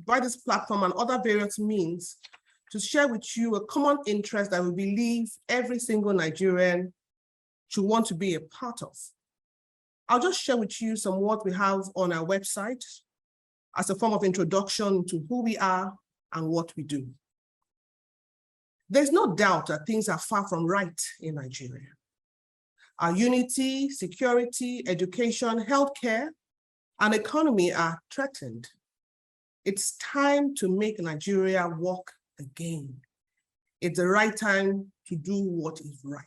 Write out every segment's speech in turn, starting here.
by this platform and other various means to share with you a common interest that we believe every single Nigerian should want to be a part of. I'll just share with you some what we have on our website as a form of introduction to who we are and what we do. There's no doubt that things are far from right in Nigeria. Our unity, security, education, healthcare, and economy are threatened. It's time to make Nigeria work again. It's the right time to do what is right.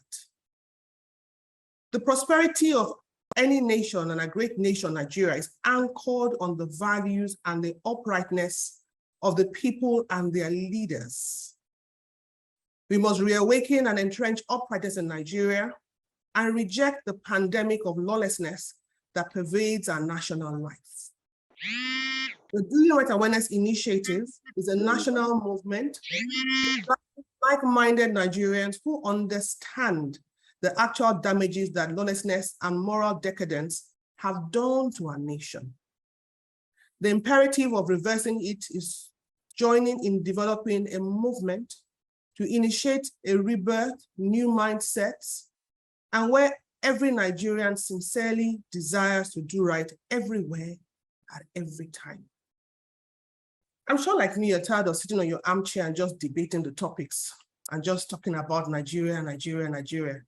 The prosperity of any nation, and a great nation, Nigeria, is anchored on the values and the uprightness of the people and their leaders. We must reawaken and entrench uprightness in Nigeria and reject the pandemic of lawlessness that pervades our national life. The Doing Right Awareness Initiative is a national movement of like-minded Nigerians who understand the actual damages that lawlessness and moral decadence have done to our nation. The imperative of reversing it is joining in developing a movement to initiate a rebirth, new mindsets, and where every Nigerian sincerely desires to do right everywhere at every time. I'm sure like me, you're tired of sitting on your armchair and just debating the topics and just talking about Nigeria, Nigeria, Nigeria.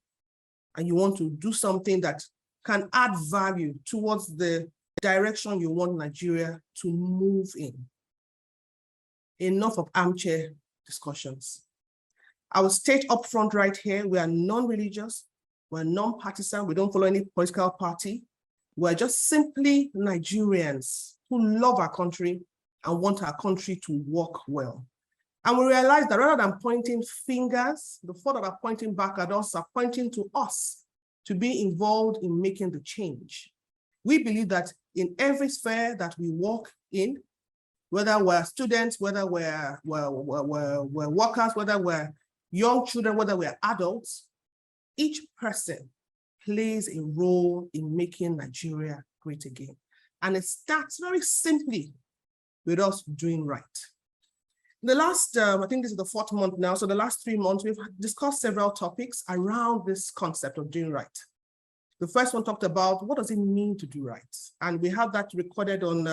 And you want to do something that can add value towards the direction you want Nigeria to move in. Enough of armchair discussions. I will state up front right here, we are non-religious, we're non-partisan, we don't follow any political party. We're just simply Nigerians who love our country and want our country to work well. And we realize that rather than pointing fingers, the thought that are pointing back at us are pointing to us to be involved in making the change. We believe that in every sphere that we work in, whether we're students, whether we're workers, whether we're young children, whether we're adults, each person plays a role in making Nigeria great again. And it starts very simply with us doing right. The last, I think this is the 4th month now, so the last 3 months, we've discussed several topics around this concept of doing right. The first one talked about what does it mean to do right? And we have that recorded on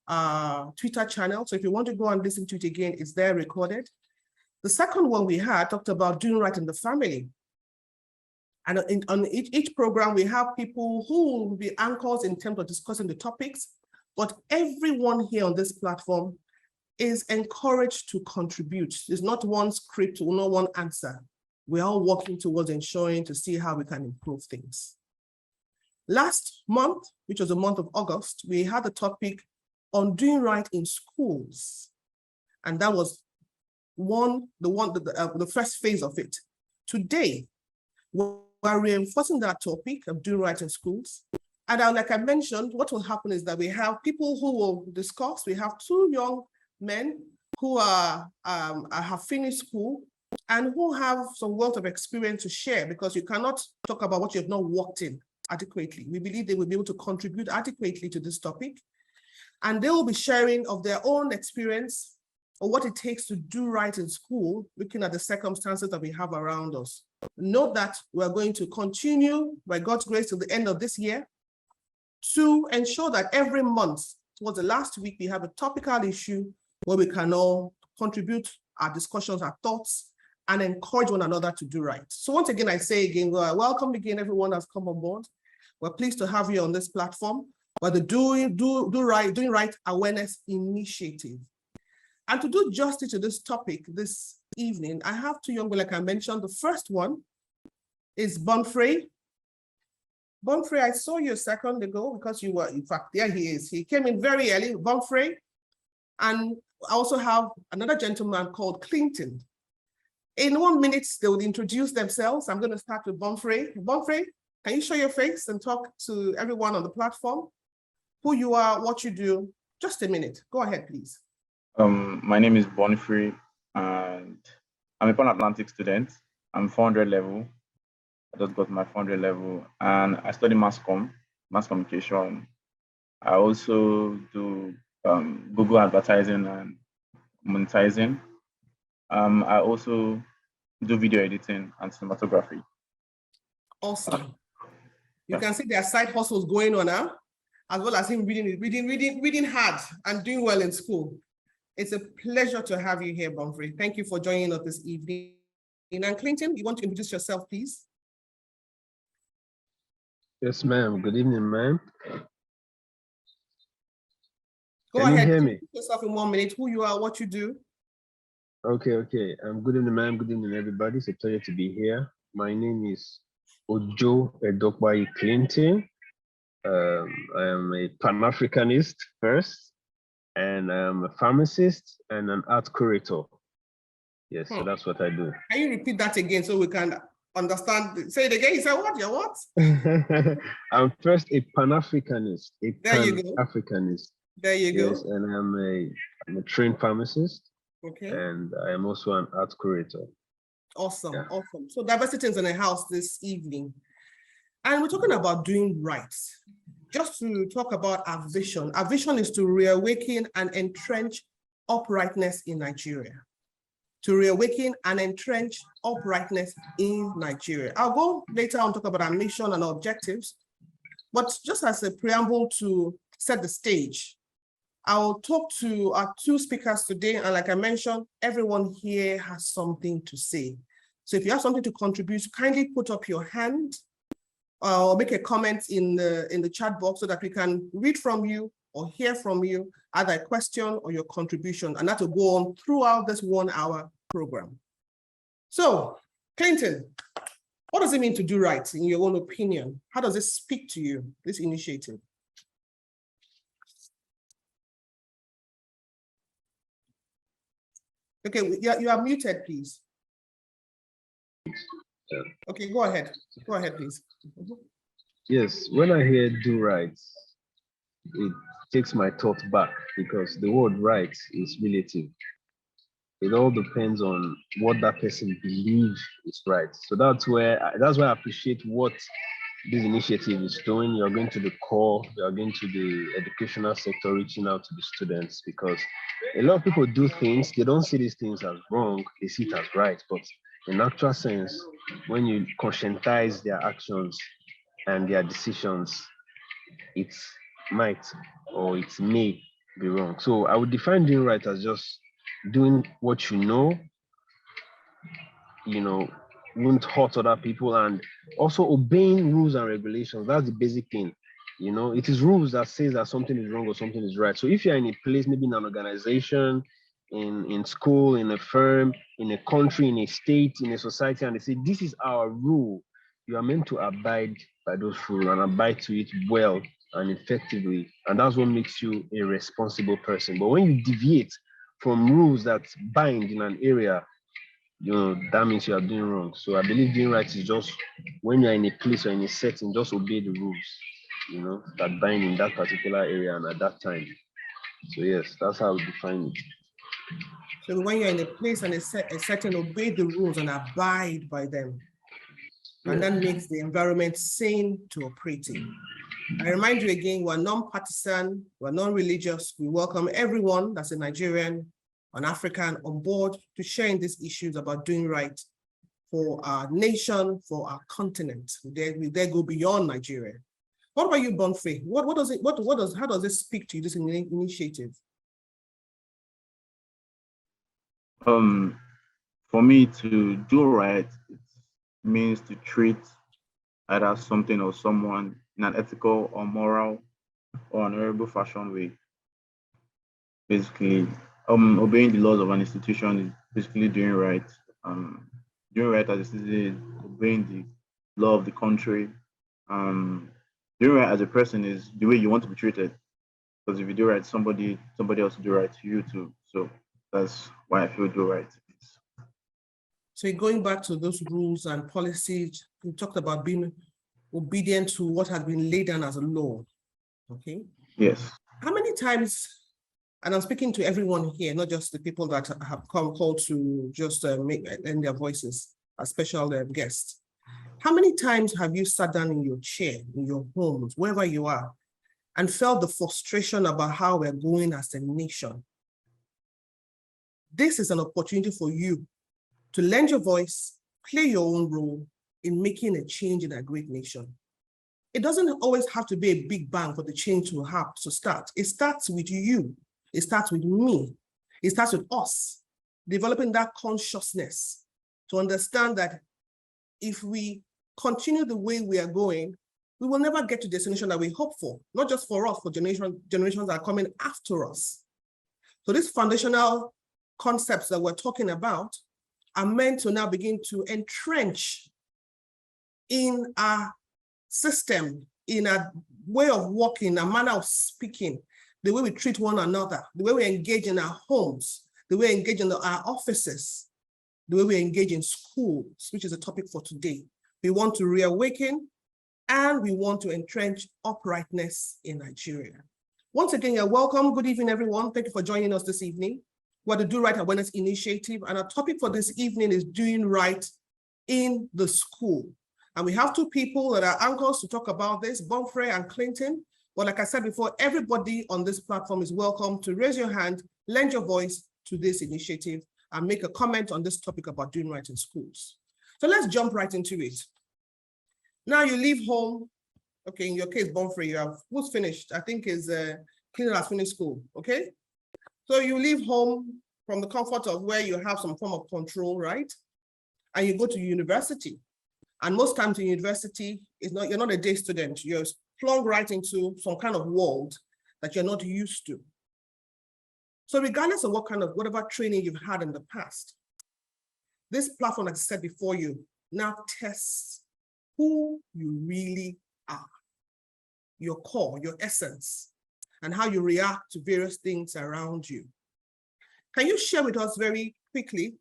our Twitter channel. So if you want to go and listen to it again, it's there recorded. The second one we had talked about doing right in the family. And on each program, we have people who will be anchors in terms of discussing the topics, but everyone here on this platform is encouraged to contribute. There's not one script or no one answer. We're all working towards ensuring to see how we can improve things. Last month, which was the month of August, we had a topic on doing right in schools. And that was the first phase of it. Today, we're reinforcing that topic of doing right in schools. And like I mentioned, what will happen is that we have people who will discuss. We have 2 young men who have finished school and who have some wealth of experience to share, because you cannot talk about what you have not worked in adequately. We believe they will be able to contribute adequately to this topic. And they will be sharing of their own experience or what it takes to do right in school, looking at the circumstances that we have around us. Note that we're going to continue, by God's grace, till the end of this year, to ensure that every month, towards the last week, we have a topical issue where we can all contribute our discussions, our thoughts, and encourage one another to do right. So once again, I say again, welcome again, everyone that's come on board. We're pleased to have you on this platform, by the Doing Right Awareness Initiative. And to do justice to this topic this evening, I have 2 young men, like I mentioned. The first one is Bonifrey. Bonifrey, I saw you a second ago because you were, in fact, there he is. He came in very early, Bonifrey. And I also have another gentleman called Clinton. In 1 minute, they will introduce themselves. I'm going to start with Bonifrey. Bonifrey, can you show your face and talk to everyone on the platform? Who you are, what you do? Just a minute. Go ahead, please. My name is Bonifrey, and I'm a Pan-Atlantic student. I'm 400 level. I just got my 400 level, and I study mass communication. I also do Google advertising and monetizing. I also do video editing and cinematography. Awesome. You Yeah. can see their side hustles going on now, as well as him reading hard and doing well in school. It's a pleasure to have you here, Bonifrey. Thank you for joining us this evening. And Clinton, you want to introduce yourself, please? Yes, ma'am. Good evening, ma'am. Go Can ahead. you hear me? Introduce yourself in 1 minute, who you are, what you do. Okay. Good evening, ma'am. Good evening, everybody. It's a pleasure to be here. My name is Ojo Edokwayi Clinton. I am a Pan-Africanist first, and I'm a pharmacist and an art curator. Yes, so that's what I do. Can you repeat that again so we can understand? Say it again. You said what? You're what? I'm first a Pan-Africanist. There you go. Pan-Africanist. There you Yes, go. and I'm a trained pharmacist. Okay. And I am also an art curator. Awesome. Yeah. Awesome. So diversity is in the house this evening. And we're talking about doing right. Just to talk about our vision. Our vision is to reawaken and entrench uprightness in Nigeria. To reawaken and entrench uprightness in Nigeria. I'll go later on to talk about our mission and our objectives. But just as a preamble to set the stage, I'll talk to our two speakers today, and like I mentioned, everyone here has something to say. So if you have something to contribute, kindly put up your hand or make a comment in the chat box so that we can read from you or hear from you, either a question or your contribution, and that will go on throughout this 1 hour program. So, Clinton, what does it mean to do right in your own opinion? How does it speak to you, this initiative? Okay, you are muted, please. Okay, go ahead. Go ahead, please. Yes, when I hear do right, it takes my thought back because the word right is relative. It all depends on what that person believes is right. So that's why I appreciate what this initiative is doing. You're going to the core, you're going to the educational sector, reaching out to the students, because a lot of people do things, they don't see these things as wrong, they see it as right. But in actual sense, when you conscientize their actions and their decisions, it might or it may be wrong. So I would define doing right as just doing what you know, won't hurt other people, and also obeying rules and regulations. That's the basic thing. It is rules that says that something is wrong or something is right. So if you're in a place, maybe in an organization, in school, in a firm, in a country, in a state, in a society, and they say, this is our rule, you are meant to abide by those rules and abide to it well and effectively. And that's what makes you a responsible person. But when you deviate from rules that bind in an area, that means you are doing wrong. So I believe doing right is just when you're in a place or in a setting, just obey the rules, that bind in that particular area and at that time. So yes, that's how we define it. So when you're in a place and a setting, obey the rules and abide by them. And that makes the environment sane to operate in. I remind you again, we're non-partisan, we're non-religious. We welcome everyone that's a Nigerian, an African on board to share in these issues about doing right for our nation, for our continent. We dare go beyond Nigeria. What about you, Bonifrey? How does it speak to you, this initiative? For me, to do right, it means to treat either something or someone in an ethical or moral or honorable fashion way. Basically, obeying the laws of an institution is basically doing right. Doing right as a citizen is obeying the law of the country. Doing right as a person is the way you want to be treated. Because if you do right, somebody else will do right to you too. So that's why I feel do right. So going back to those rules and policies, we talked about being obedient to what has been laid down as a law. Okay. Yes. How many times, and I'm speaking to everyone here, not just the people that have called to just lend their voices, as special guests. How many times have you sat down in your chair, in your homes, wherever you are, and felt the frustration about how we're going as a nation. This is an opportunity for you to lend your voice, play your own role in making a change in our great nation. It doesn't always have to be a big bang for the change to have to start. It starts with you. It starts with me. It starts with us developing that consciousness to understand that if we continue the way we are going, we will never get to the destination that we hope for, not just for us, for generations that are coming after us. So these foundational concepts that we're talking about are meant to now begin to entrench in our system, in a way of working, a manner of speaking, the way we treat one another, the way we engage in our homes, the way we engage in our offices, the way we engage in schools, which is a topic for today. We want to reawaken and we want to entrench uprightness in Nigeria. Once again, you're welcome. Good evening, everyone. Thank you for joining us this evening. We're the Do Right Awareness Initiative, and our topic for this evening is doing right in the school. And we have two people that are anchors to talk about this, Bonifrey and Clinton. But like I said before, everybody on this platform is welcome to raise your hand, lend your voice to this initiative, and make a comment on this topic about doing right in schools. So let's jump right into it. Now you leave home. Okay, in your case, Bonifrey, you have, who's finished? I think is Clinton has finished school, okay? So you leave home from the comfort of where you have some form of control, right? And you go to university. And most times in university, you're not a day student. You're flung right into some kind of world that you're not used to. So regardless of whatever training you've had in the past, this platform, like I said before you, now tests who you really are, your core, your essence, and how you react to various things around you. Can you share with us very quickly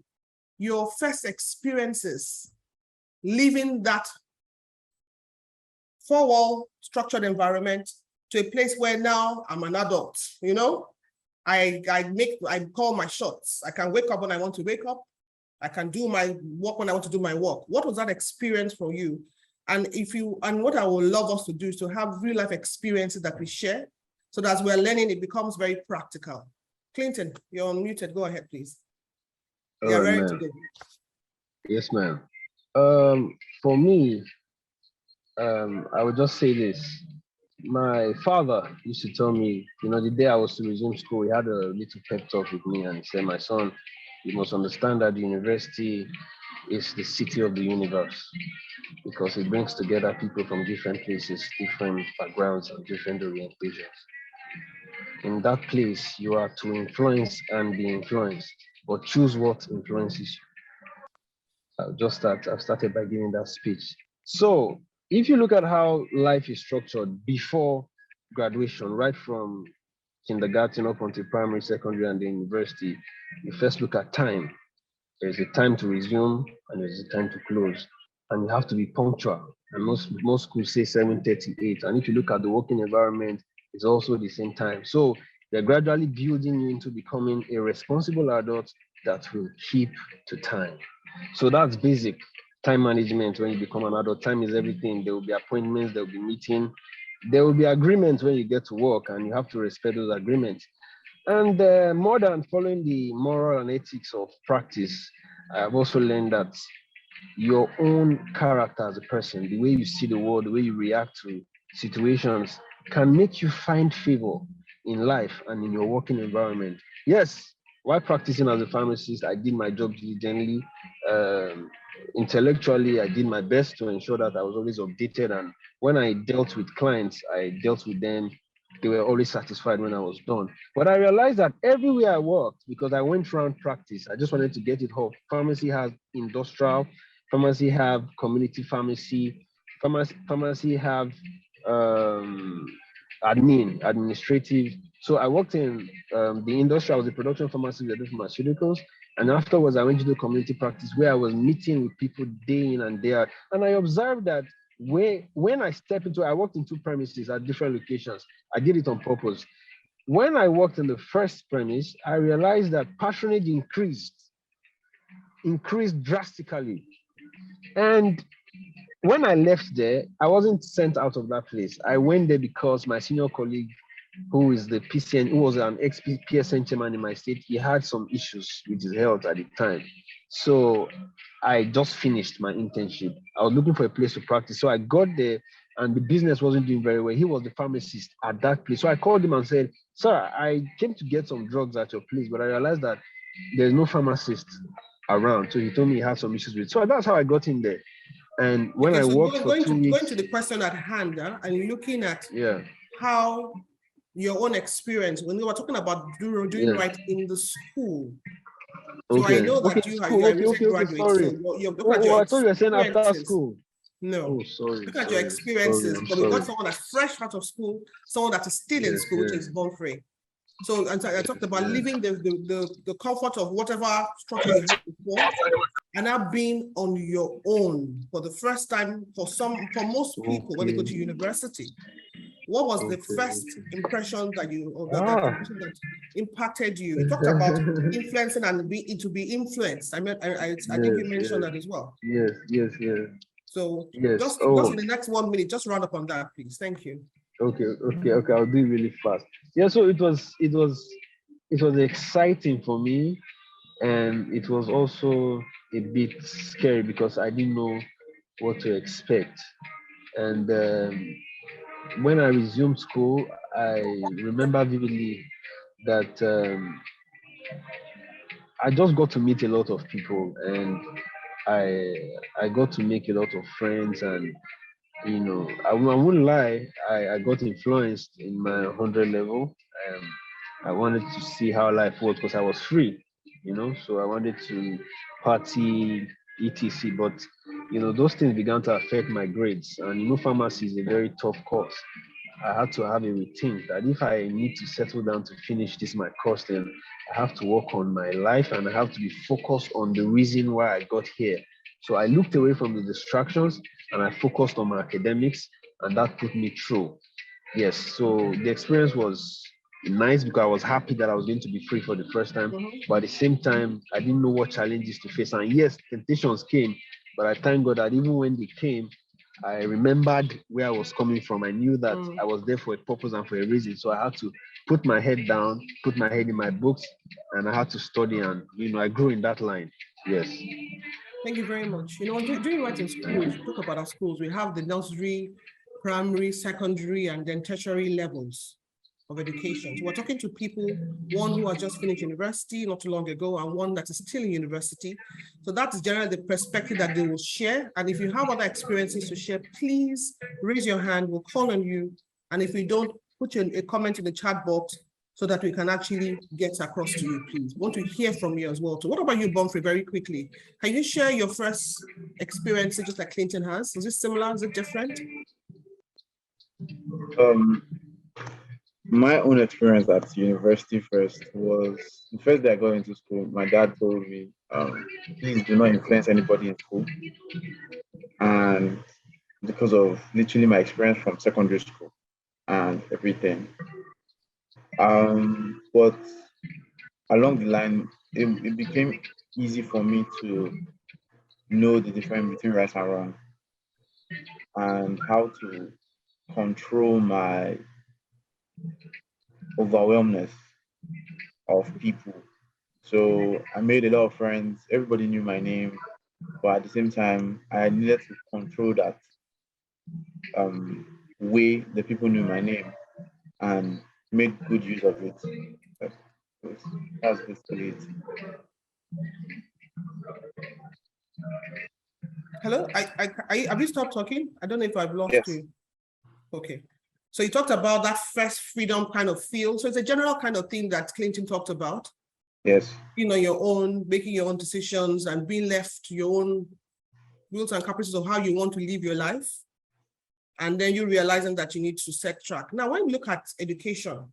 your first experiences leaving that four-wall structured environment to a place where now I'm an adult, you know? I call my shots. I can wake up when I want to wake up. I can do my work when I want to do my work. What was that experience for you? And what I would love us to do is to have real life experiences that we share, so that as we're learning, it becomes very practical. Clinton, you're unmuted. Go ahead, please. You're ready to go. Yes, ma'am. For me, I would just say this. My father used to tell me, the day I was to resume school, he had a little pep talk with me and he said, my son, you must understand that the university is the city of the universe, because it brings together people from different places, different backgrounds, and different orientations. In that place, you are to influence and be influenced, but choose what influences you. I've started by giving that speech. So if you look at how life is structured before graduation, right from kindergarten up until primary, secondary, and then university, you first look at time. There's a time to resume and there's a time to close. And you have to be punctual. And most schools say 7:38. And if you look at the working environment, it's also the same time. So they're gradually building you into becoming a responsible adult that will keep to time. So that's basic time management. When you become an adult, time is everything. There will be appointments, there will be meetings, there will be agreements when you get to work, and you have to respect those agreements. And more than following the moral and ethics of practice, I've also learned that your own character as a person, the way you see the world, the way you react to situations, can make you find favor in life and in your working environment. Yes, while practicing as a pharmacist, I did my job diligently. Intellectually, I did my best to ensure that I was always updated. And when I dealt with clients, I dealt with them. They were always satisfied when I was done. But I realized that everywhere I worked, because I went around practice, I just wanted to get it off. Pharmacy has industrial, pharmacy have community pharmacy, pharmacy have administrative. So I worked in the industry. I was a production pharmacist. We were doing pharmaceuticals. And afterwards, I went to do community practice where I was meeting with people day in and day out. And I observed that when I stepped into, I worked in two premises at different locations. I did it on purpose. When I worked in the first premise, I realized that patronage increased drastically. And when I left there, I wasn't sent out of that place. I went there because my senior colleague, who is the PCN, who was an ex-PSN chairman in my state, he had some issues with his health at the time. So I just finished my internship. I was looking for a place to practice. So I got there and the business wasn't doing very well. He was the pharmacist at that place. So I called him and said, sir, I came to get some drugs at your place, but I realized that there's no pharmacist around. So he told me he had some issues with it. So that's how I got in there. And when I worked for 2 weeks. Going to the question at hand, and looking at yeah, how your own experience, when we were talking about doing right in the school. So I know that you are a recent graduate. Sorry. So you're I thought you were saying after school. No. Oh, sorry. Look at your experiences. Sorry, but we got someone that's fresh out of school, someone that is still in school, which is Bonifrey. So and I talked about leaving the comfort of whatever structure you had before, and now being on your own for the first time for most people when they go to university. What was the first impression that that impacted you? You talked about influencing and to be influenced. I think you mentioned that as well. Yes. So just in the next 1 minute, just round up on that, please. Thank you. Okay. I'll do it really fast. Yeah. So it was exciting for me, and it was also a bit scary because I didn't know what to expect. And when I resumed school, I remember vividly that I just got to meet a lot of people, and I got to make a lot of friends, and I wouldn't lie, I got influenced in my 100 level. I wanted to see how life was because I was free, so I wanted to party, etc. But those things began to affect my grades, and pharmacy is a very tough course. I had to have a routine that if I need to settle down to finish my course, then I have to work on my life and I have to be focused on the reason why I got here. So I looked away from the distractions and I focused on my academics, and that put me through. Yes, so the experience was nice because I was happy that I was going to be free for the first time. But at the same time, I didn't know what challenges to face. And yes, temptations came, but I thank God that even when they came, I remembered where I was coming from. I knew that I was there for a purpose and for a reason. So I had to put my head down, put my head in my books, and I had to study. And, I grew in that line. Yes. Thank you very much. Doing right in schools, talk about our schools. We have the nursery, primary, secondary, and then tertiary levels of education. So we're talking to people, one who has just finished university not too long ago, and one that is still in university. So that is generally the perspective that they will share. And if you have other experiences to share, please raise your hand. We'll call on you. And if we don't, put a comment in the chat box so that we can actually get across to you, please. We want to hear from you as well. So what about you, Bonifrey, very quickly? Can you share your first experiences just like Clinton has? Is it similar? Is it different? My own experience at university first was the first day I got into school. My dad told me, please do not influence anybody in school. And because of literally my experience from secondary school and everything. But along the line, it became easy for me to know the difference between right and wrong and how to control my overwhelmness of people. So I made a lot of friends. Everybody knew my name, but at the same time, I needed to control that way the people knew my name and make good use of it. That's basically it. Hello, have you stopped talking? I don't know if I've lost you. Okay. So you talked about that first freedom kind of feel. So it's a general kind of thing that Clinton talked about. Yes. Your own, making your own decisions and being left to your own rules and caprices of how you want to live your life. And then you realizing that you need to set track. Now, when we look at education,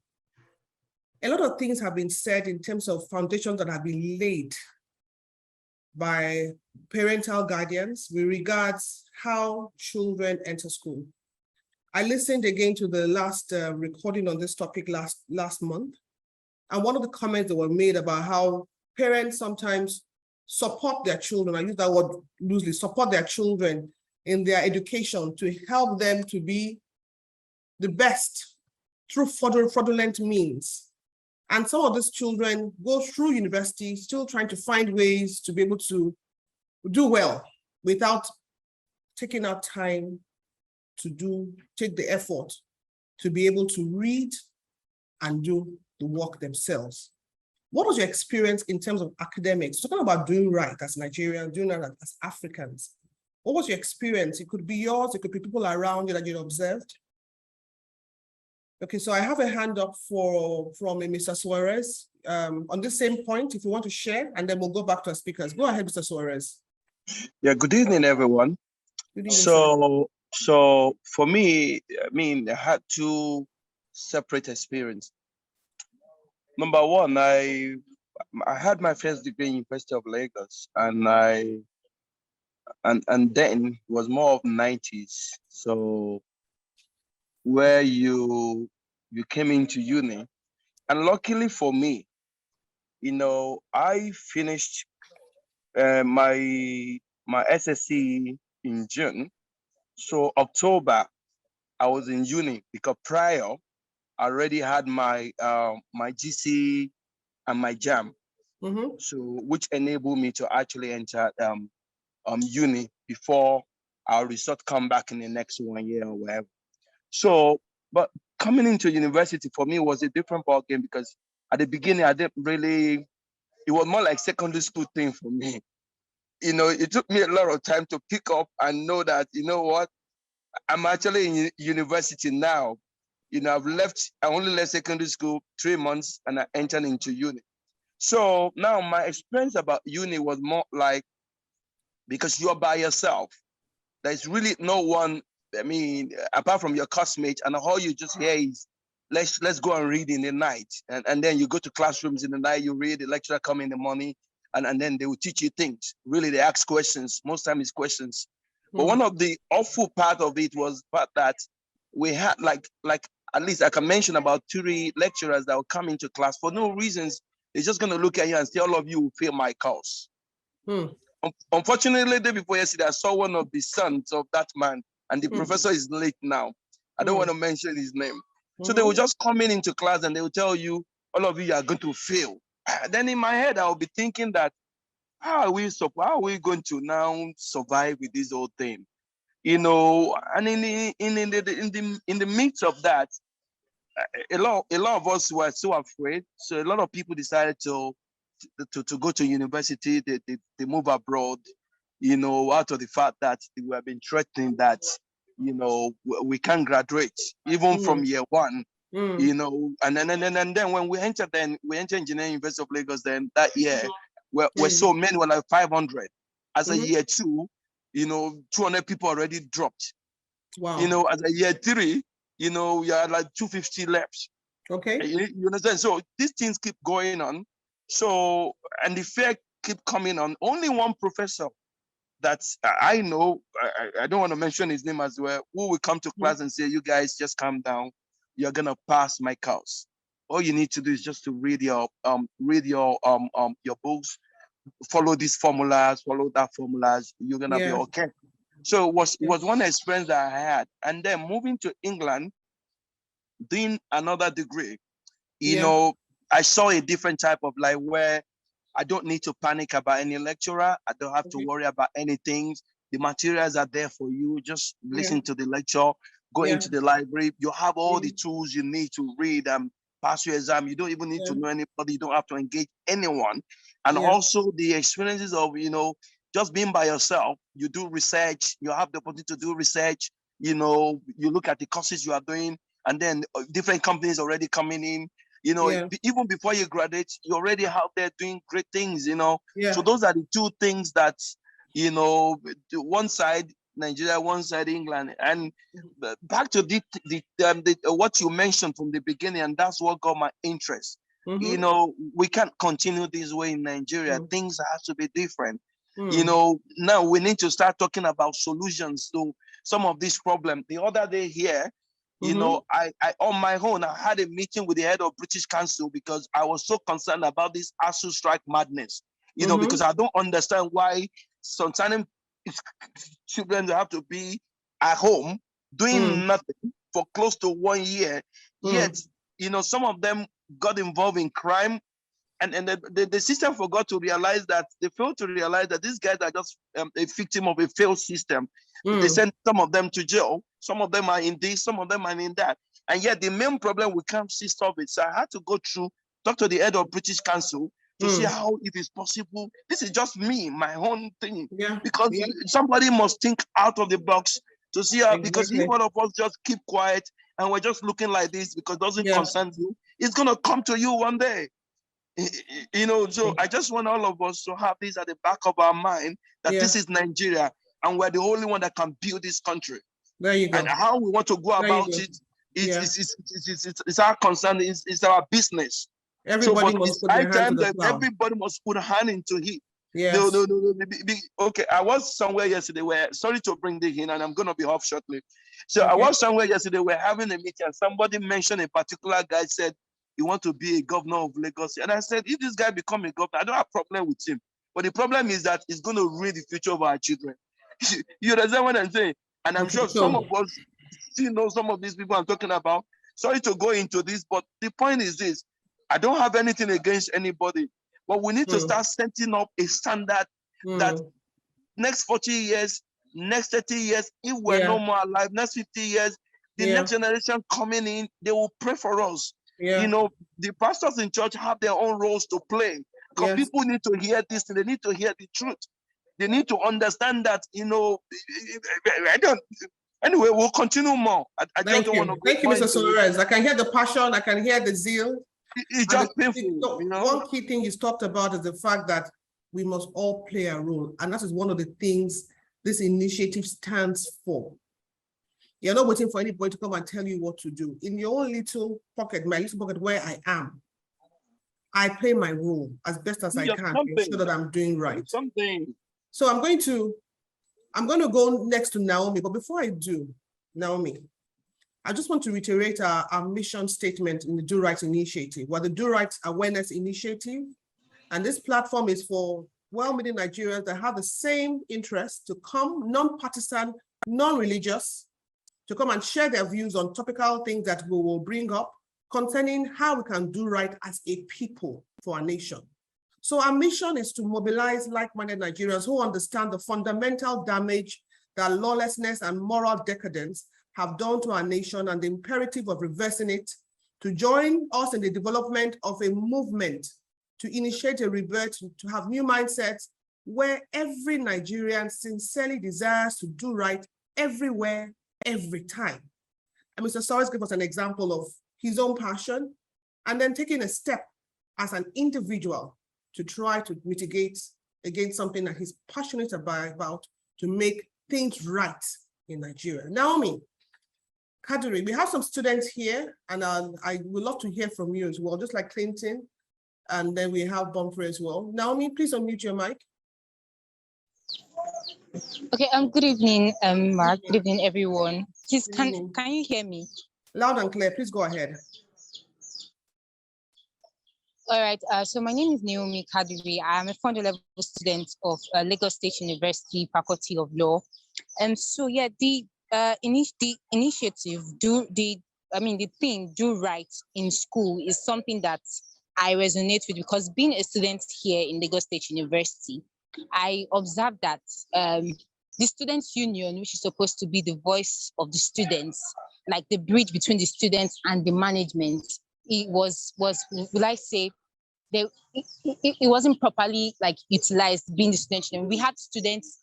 a lot of things have been said in terms of foundations that have been laid by parental guardians with regards how children enter school. I listened again to the last recording on this topic last month. And one of the comments that were made about how parents sometimes support their children, I use that word loosely, support their children in their education to help them to be the best through fraudulent means. And some of these children go through university still trying to find ways to be able to do well without taking out time to take the effort to be able to read and do the work themselves. What was your experience in terms of academics? Talking about doing right as Nigerians, doing right as Africans. What was your experience? It could be yours, it could be people around you that you observed. Okay, so I have a hand up from Mr. Suarez on the same point, if you want to share, and then we'll go back to our speakers. Go ahead, Mr. Suarez. Yeah, good evening, everyone. Good evening, So for me, I had two separate experiences. Number one, I had my first degree in University of Lagos, and then it was more of 90s. So where you came into uni, and luckily for me, I finished my SSC in June. So October, I was in uni because prior I already had my my GC and my JAM, so which enabled me to actually enter uni before our result come back in the next 1 year or whatever. So, but coming into university for me was a different ball game because at the beginning I didn't really. It was more like secondary school thing for me. It took me a lot of time to pick up and know that what, I'm actually in university now. I only left secondary school 3 months and I entered into uni. So now my experience about uni was more like, because you're by yourself, there's really no one, apart from your classmates, and all you just hear is, let's go and read in the night. And then you go to classrooms in the night, you read, the lecturer come in the morning, and then they will teach you things. Really, they ask questions. Most time it's questions. But one of the awful part of it was that we had like at least I can mention about 3 lecturers that will come into class for no reasons. They're just gonna look at you and say, all of you will fail my course. Unfortunately, the day before yesterday, I saw one of the sons of that man, and the professor is late now. I don't want to mention his name. So they will just come into class and they will tell you, all of you are going to fail. Then in my head, I'll be thinking that, how are we going to now survive with this whole thing? And in the midst of that, a lot of us were so afraid. So a lot of people decided to go to university. They move abroad, out of the fact that we have been threatening that, we can't graduate even from year 1. And then when we entered engineering University of Lagos, then that year we're so many, were like 500. As a year 2, 200 people already dropped. Wow. As a year 3, you are like 250 left. Okay. You understand? So these things keep going on. So, and the fear keep coming on. Only one professor that I know, I don't want to mention his name as well, who will come to class and say, you guys just calm down. You're gonna pass my course. All you need to do is just to read your books, follow these formulas, follow that formulas. You're gonna be okay. So it was one experience that I had, and then moving to England, doing another degree. I saw a different type of life where I don't need to panic about any lecturer. I don't have to worry about anything. The materials are there for you. Just listen to the lecture, go into the library. You have all the tools you need to read and pass your exam. You don't even need to know anybody. You don't have to engage anyone. And also the experiences of, just being by yourself. You do research. You have the opportunity to do research. You look at the courses you are doing, and then different companies already coming in. Even before you graduate, you're already out there doing great things, So those are the 2 things that, one side Nigeria, one side England. And back to what you mentioned from the beginning, and that's what got my interest. We can't continue this way in Nigeria. Things have to be different. Now we need to start talking about solutions to some of these problems. The other day here, I on my own, I had a meeting with the head of British Council because I was so concerned about this ASU strike madness, because I don't understand why some certain children have to be at home doing nothing for close to 1 year. Yet, some of them got involved in crime. And the system forgot to realize that, they failed to realize that these guys are just a victim of a failed system. They sent some of them to jail. Some of them are in this, some of them are in that. And yet the main problem, we can't see solve it. So I had to go through, talk to the head of British Council to see how it is possible. This is just me, my own thing. Because somebody must think out of the box to see how, because if one of us just keep quiet and we're just looking like this because it doesn't concern you, it's going to come to you one day. So I just want all of us to have this at the back of our mind, that this is Nigeria and we're the only one that can build this country. There you go. And how we want to go about it, it's our concern, it's our business. Everybody must put their hand to the plow. Everybody must put a hand into it. Yes. No. Okay, I was somewhere yesterday where, sorry to bring this in, and I'm going to be off shortly. So I was somewhere yesterday, we're having a meeting, and somebody mentioned a particular guy said, you want to be a governor of Lagos. And I said, if this guy become a governor, I don't have a problem with him. But the problem is that it's going to ruin the future of our children. You understand what I'm saying? And I'm sure some of us still know some of these people I'm talking about. Sorry to go into this, but the point is this. I don't have anything against anybody, but we need to start setting up a standard that next 40 years, next 30 years, if we're no more alive, next 50 years, the next generation coming in, they will pray for us. The pastors in church have their own roles to play, because people need to hear this, and they need to hear the truth. They need to understand that, anyway, we'll continue more. I just don't want to. Thank you, Mr. Soares. I can hear the passion, I can hear the zeal. It's just painful. One key thing you talked about is the fact that we must all play a role. And that is one of the things this initiative stands for. You're not waiting for anybody to come and tell you what to do. In your own little pocket, my little pocket where I am, I play my role as best as I can to ensure that I'm doing right. So I'm going to go next to Naomi, but before I do, Naomi, I just want to reiterate our mission statement in the Do Right Initiative. We're the Do Right Awareness Initiative, and this platform is for well-meaning Nigerians that have the same interest to come, non-partisan, non-religious, to come and share their views on topical things that we will bring up concerning how we can do right as a people for our nation. So our mission is to mobilize like-minded Nigerians who understand the fundamental damage that lawlessness and moral decadence have done to our nation and the imperative of reversing it, to join us in the development of a movement to initiate a rebirth, to have new mindsets where every Nigerian sincerely desires to do right everywhere, every time. And Mr. Soares gave us an example of his own passion and then taking a step as an individual to try to mitigate against something that he's passionate about to make things right in Nigeria. Naomi, Kadiri, we have some students here, and I would love to hear from you as well, just like Clinton, and then we have Bonifrey as well. Naomi, please unmute your mic. Okay, good evening, Mark. Good evening, everyone. Please, can you hear me? Loud and clear, please go ahead. All right, so my name is Naomi Kadiri. I'm a fundamental level student of Lagos State University Faculty of Law. And so, yeah, the initiative, the thing, do right in school is something that I resonate with, because being a student here in Lagos State University, I observed that the Students' Union, which is supposed to be the voice of the students, like the bridge between the students and the management, it will I say, it wasn't properly utilized being the Students' Union. We had students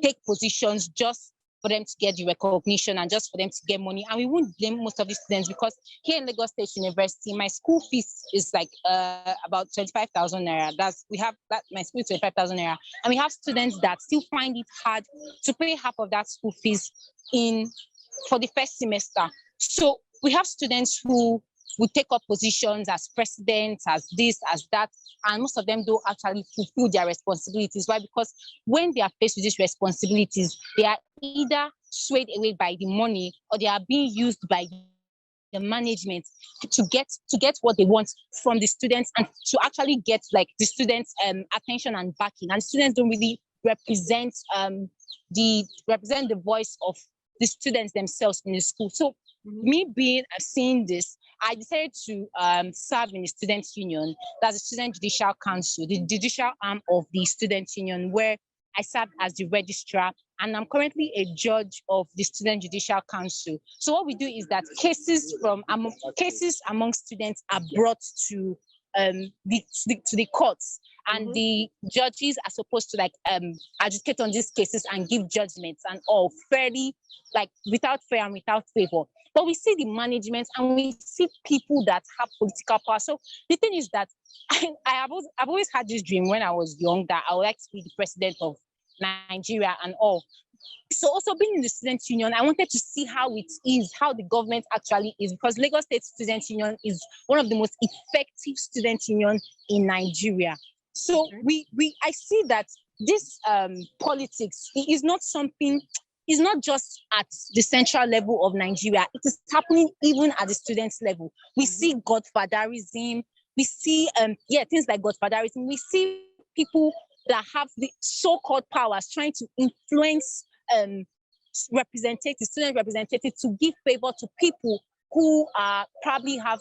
take positions just for them to get the recognition and just for them to get money. And we won't blame most of the students, because here in Lagos State University, my school fees is about 25,000 naira. My school is 25,000 naira. And we have students that still find it hard to pay half of that school fees for the first semester. So we have students who will take up positions as presidents, as this, as that, and most of them don't actually fulfill their responsibilities. Why? Because when they are faced with these responsibilities, they are either swayed away by the money, or they are being used by the management to get what they want from the students and to actually get like the students attention and backing. And students don't really represent the voice of the students themselves in the school. So me seeing this, I decided to serve in the students' union. That's the Student Judicial Council, the judicial arm of the student union, where I served as the registrar, and I'm currently a judge of the Student Judicial Council. So what we do is that cases among students are brought to the courts, and the judges are supposed to adjudicate on these cases and give judgments and all fairly, like without fear and without favor. But we see the management and we see people that have political power. So the thing is that I've always had this dream when I was young that I would like to be the president of Nigeria and all. So also being in the student union, I wanted to see how it is, how the government actually is, because Lagos State Student Union is one of the most effective student union in Nigeria. So I see that this politics is not something, it's not just at the central level of Nigeria, it is happening even at the students level. We see godfatherism, we see things like godfatherism, we see people that have the so-called powers trying to influence student representatives to give favor to people who probably have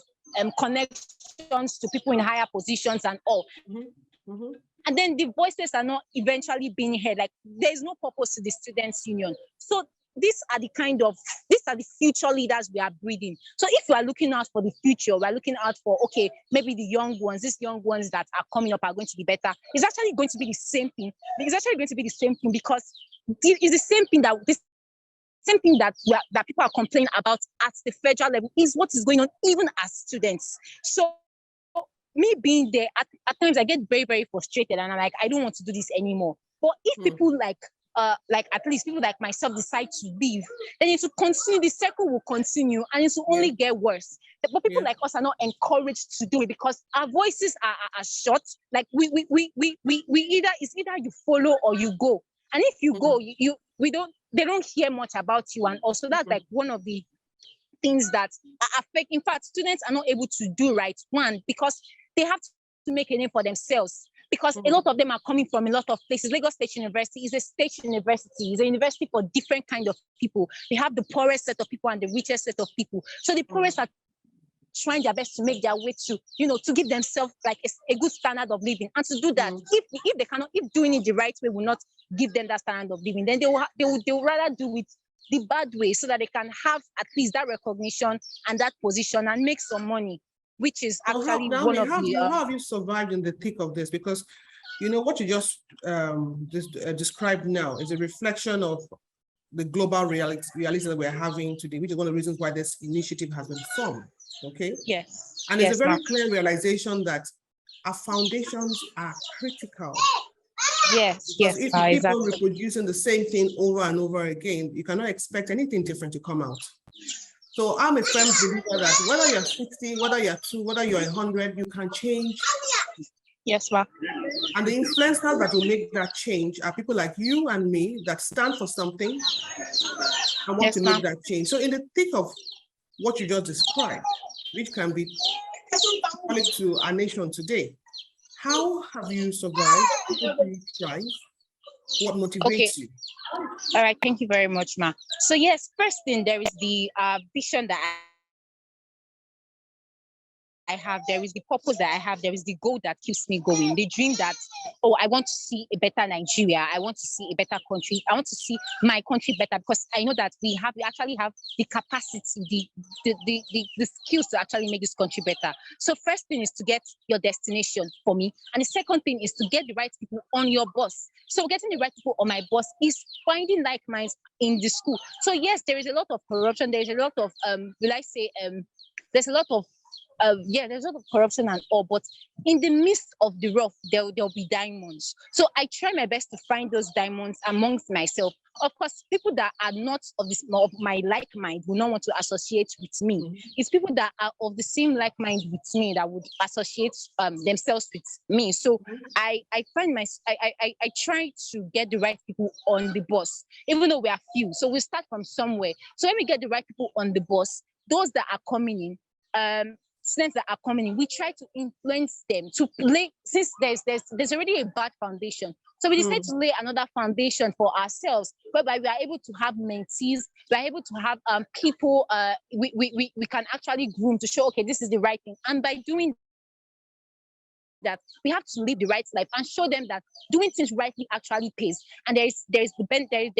connections to people in higher positions and all. And then the voices are not eventually being heard. Like there is no purpose to the students' union. So these are the future leaders we are breeding. So if we are looking out for the future, we are looking out for, okay, maybe the young ones, these young ones that are coming up are going to be better. It's actually going to be the same thing. It's actually going to be the same thing because it's the same thing that people are complaining about at the federal level is what is going on even as students. So me being there, at times I get very, very frustrated and I'm like, I don't want to do this anymore. But if people like at least people like myself decide to leave, then it will continue, the circle will continue and it will only get worse. But people like us are not encouraged to do it because our voices are short. Like we either you follow or you go. And if you go, they don't hear much about you. And also that's like one of the things that affect, in fact, students are not able to do right. One, because they have to make a name for themselves. Because a lot of them are coming from a lot of places. Lagos State University is a state university. It's a university for different kind of people. They have the poorest set of people and the richest set of people. So the poorest are trying their best to make their way to give themselves like a good standard of living. And to do that, if doing it the right way will not give them that standard of living, then they will rather do it the bad way so that they can have at least that recognition and that position and make some money, which is actually how have you survived in the thick of this? Because what you just described now is a reflection of the global reality that we're having today, which is one of the reasons why this initiative has been formed. Okay. Yes. And it's a very clear realization that our foundations are critical. Yes. Because if you keep on reproducing the same thing over and over again, you cannot expect anything different to come out. So I'm a firm believer that whether you're 60, whether you're 2, whether you're 100, you can change. Yes, ma'am. And the influencers that will make that change are people like you and me that stand for something and want to make that change. So in the thick of what you just described, which can be symbolic to our nation today, how have you survived? How do you thrive? What motivates you? All right, thank you very much, ma. So yes, first thing, there is the vision that I have, there is the purpose that I have, there is the goal that keeps me going, the dream that, I want to see a better Nigeria, I want to see a better country, I want to see my country better, because I know that we actually have the capacity, the skills to actually make this country better. So first thing is to get your destination for me, and the second thing is to get the right people on your bus. So getting the right people on my bus is finding like minds in the school. So yes, there is a lot of corruption, there is a lot of there's a lot of there's a lot of corruption and all, but in the midst of the rough, there'll be diamonds. So I try my best to find those diamonds amongst myself. Of course, people that are not of my like mind will not want to associate with me. Mm-hmm. It's people that are of the same like mind with me that would associate themselves with me. So I try to get the right people on the bus, even though we are few. So we start from somewhere. So when we get the right people on the bus, those that are coming in, students that are coming in, we try to influence them to play, since there's already a bad foundation. So we decide to lay another foundation for ourselves, whereby we are able to have mentees, we are able to have people we can actually groom to show, okay, this is the right thing. And by doing that, we have to live the right life and show them that doing things rightly actually pays, and there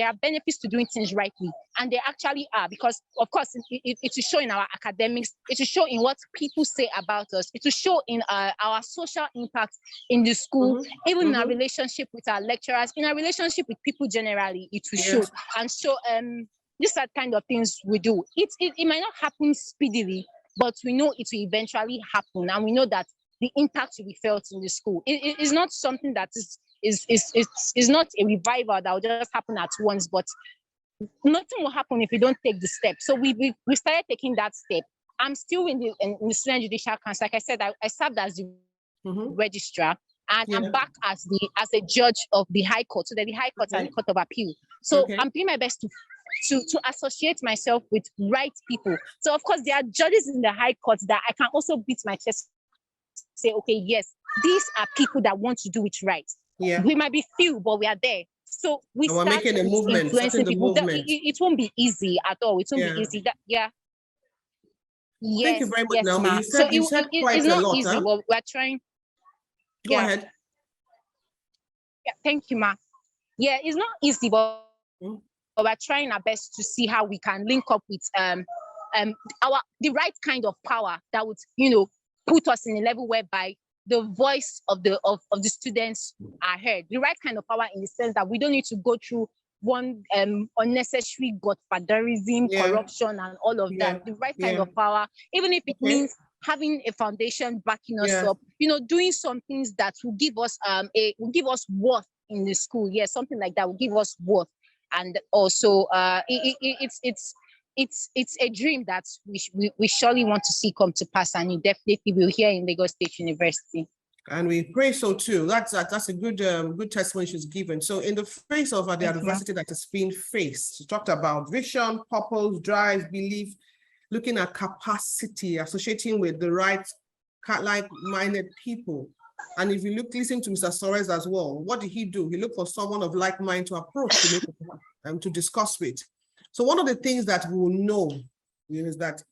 are benefits to doing things rightly, and there actually are, because of course it will show in our academics, it will show in what people say about us, it will show in our social impact in the school, even in our relationship with our lecturers, in our relationship with people generally, it will show. And so these are kind of things we do. It might not happen speedily, but we know it will eventually happen, and we know that the impact will be felt in the school. It is not something that is not a revival that will just happen at once, but nothing will happen if we don't take the step. So we started taking that step. I'm still in the Student Judicial Council. Like I said, I served as the registrar, and I'm back as a judge of the High Court. So the High Court and the Court of Appeal. So I'm doing my best to associate myself with right people. So of course there are judges in the High Court that I can also beat my chest, say, okay, yes, these are people that want to do it right. We might be few, but we are there. So we're making a movement, influencing people. It won't be easy at all. It won't be easy. Yes, thank you very much, yes, Naomi. You said quite it's a not lot. Easy, but we're trying. Go ahead. Yeah, thank you, ma. Yeah, it's not easy, but we're trying our best to see how we can link up with the right kind of power that would, put us in a level whereby the voice of the students are heard. The right kind of power in the sense that we don't need to go through one unnecessary godfatherism, corruption, and all of that. The right kind of power, even if it means having a foundation backing us up, doing some things that will give us worth in the school. Yes, something like that will give us worth. And also it's a dream that we surely want to see come to pass, and you definitely will here in Lagos State University. And we pray so too. That's a good testimony she's given. So in the face of the adversity that is being faced, she talked about vision, purpose, drive, belief, looking at capacity, associating with the right like-minded people. And if you listen to Mr. Soares as well, what did he do? He looked for someone of like mind to approach to discuss with. So one of the things that we will know is that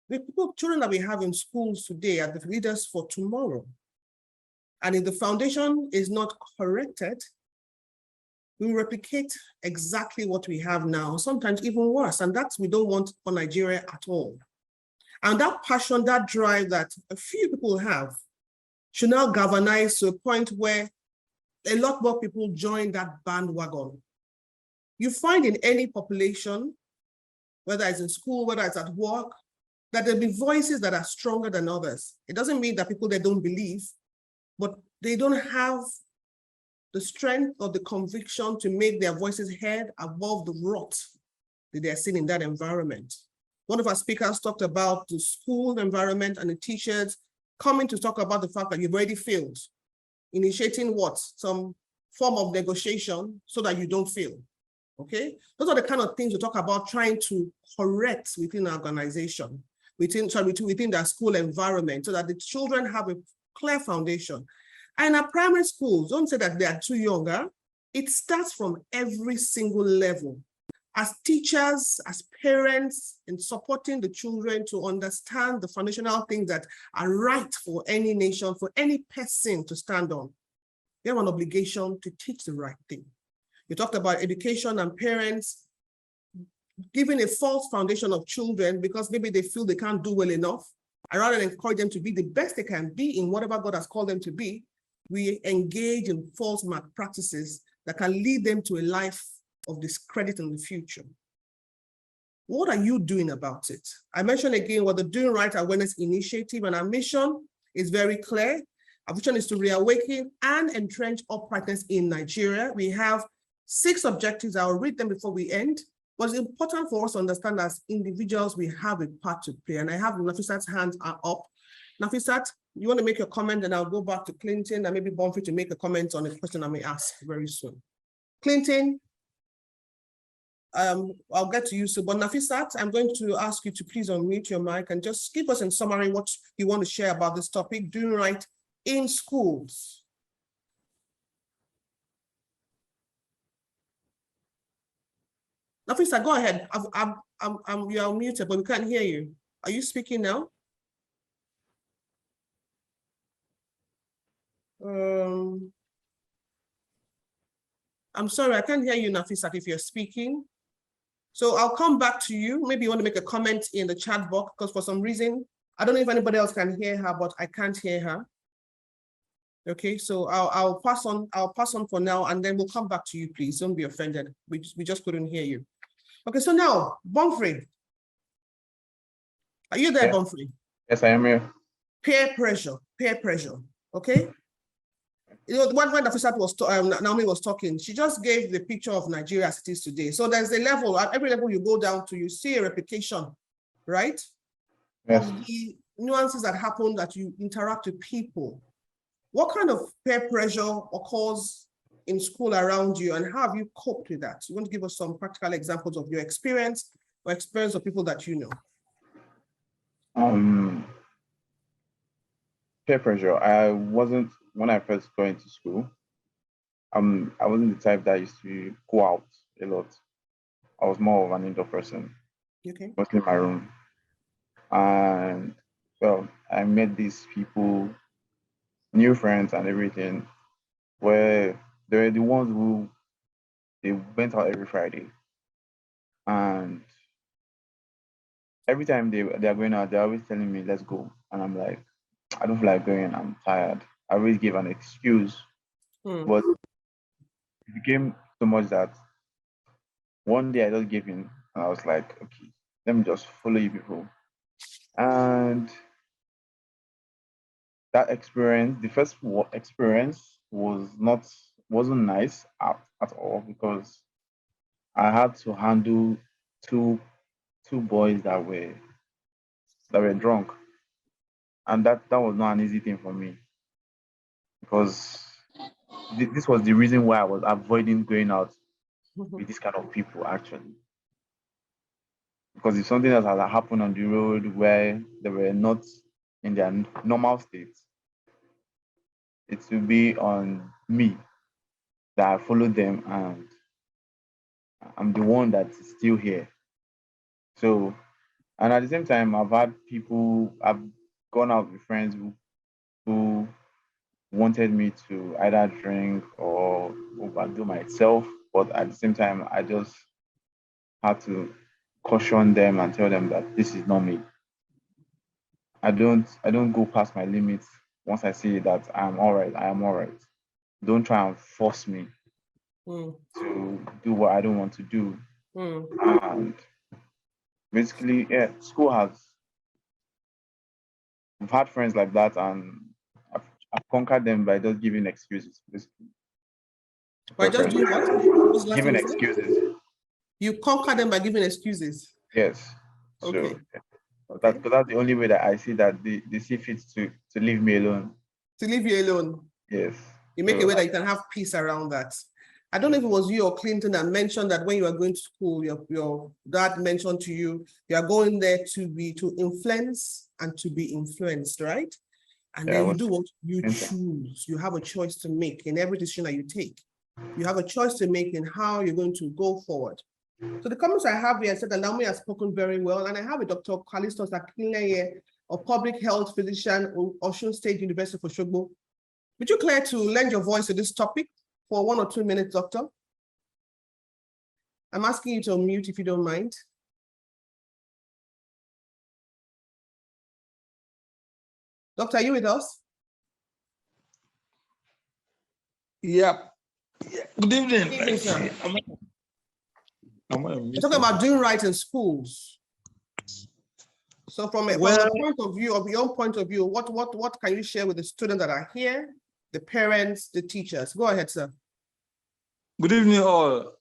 the children that we have in schools today are the leaders for tomorrow. And if the foundation is not corrected, we replicate exactly what we have now, sometimes even worse. And that we don't want for Nigeria at all. And that passion, that drive that a few people have should now galvanize to a point where a lot more people join that bandwagon. You find in any population, whether it's in school, whether it's at work, that there'll be voices that are stronger than others. It doesn't mean that people, they don't believe, but they don't have the strength or the conviction to make their voices heard above the rot that they're seeing in that environment. One of our speakers talked about the school environment and the teachers coming to talk about the fact that you've already failed, initiating what? Some form of negotiation so that you don't fail. Okay, those are the kind of things we talk about trying to correct within our organization, within the school environment, so that the children have a clear foundation. And our primary schools, don't say that they are too younger. It starts from every single level. As teachers, as parents, in supporting the children to understand the foundational things that are right for any nation, for any person to stand on. We have an obligation to teach the right thing. You talked about education and parents giving a false foundation of children because maybe they feel they can't do well enough. I rather encourage them to be the best they can be in whatever God has called them to be. We engage in false practices that can lead them to a life of discredit in the future. What are you doing about it? I mentioned again what the Doing Right Awareness Initiative, and our mission is very clear. Our vision is to reawaken and entrench uprightness in Nigeria. We have 6 objectives. I'll read them before we end. But it's important for us to understand as individuals, we have a part to play. And I have Nafisat's hands are up. Nafisat, you want to make a comment, and I'll go back to Clinton and maybe Bonifrey to make a comment on a question I may ask very soon. Clinton. I'll get to you soon. But Nafisat, I'm going to ask you to please unmute your mic and just give us in summary what you want to share about this topic, doing right in schools. Nafisat, go ahead. You are muted, but we can't hear you. Are you speaking now? I'm sorry, I can't hear you, Nafisat, if you're speaking. So I'll come back to you. Maybe you want to make a comment in the chat box, because for some reason, I don't know if anybody else can hear her, but I can't hear her. Okay, so I'll pass on for now, and then we'll come back to you, please. Don't be offended. We just couldn't hear you. Okay, so now, Bonifrey. Are you there, Yeah. Bonifrey? Yes, I am here. Peer pressure, okay? You know, when Naomi was talking, she just gave the picture of Nigeria as it is today. So there's a level, at every level you go down to, you see a replication, right? Yes. Of the nuances that happen that you interact with people. What kind of peer pressure occurs in school around you, and how have you coped with that? You want to give us some practical examples of your experience or experience of people that you know? Peer pressure. When I first got into school, I wasn't the type that used to go out a lot. I was more of an indoor person, Okay. mostly in my room. And well, I met these people, new friends and everything, where they were the ones who they went out every Friday. And every time they are going out, they're always telling me, let's go. And I'm like, I don't feel like going, I'm tired. I always give an excuse. But it became so much that one day I just gave in, and I was like, okay, let me just follow you people. And that experience, the first experience wasn't nice at all, because I had to handle two boys that were drunk. And that was not an easy thing for me, because this was the reason why I was avoiding going out with this kind of people, actually. Because if something else had happened on the road where they were not in their normal state, it will be on me that I followed them, and I'm the one that's still here. So, and at the same time, I've gone out with friends who wanted me to either drink or overdo myself, but at the same time, I just had to caution them and tell them that this is not me. I don't go past my limits. Once I see that I'm all right, I am all right. Don't try and force me to do what I don't want to do. And basically, yeah, I've had friends like that, and I've conquered them by just giving excuses, basically. By just doing what? Giving excuses. You conquer them by giving excuses? Yes. Okay. So that's the only way that I see that they see fit to leave me alone. To leave you alone? Yes. You make a way that you can have peace around that. I don't know if it was you or Clinton that mentioned that when you are going to school, your dad mentioned to you, you are going there to influence and to be influenced, right? And then you do what you choose. You have a choice to make in every decision that you take. You have a choice to make in how you're going to go forward. So the comments I have here said that Naomi has spoken very well, and I have a Dr. Kalistos Akinleye, a public health physician at Osun State University of Osogbo. Would you care to lend your voice to this topic for 1 or 2 minutes, Doctor? I'm asking you to unmute if you don't mind. Doctor, are you with us? Yeah. Good evening. Good evening, sir. We're talking about doing right in schools. So from a point of view, of your point of view, what can you share with the students that are here, the parents, the teachers? Go ahead, sir. Good evening, all.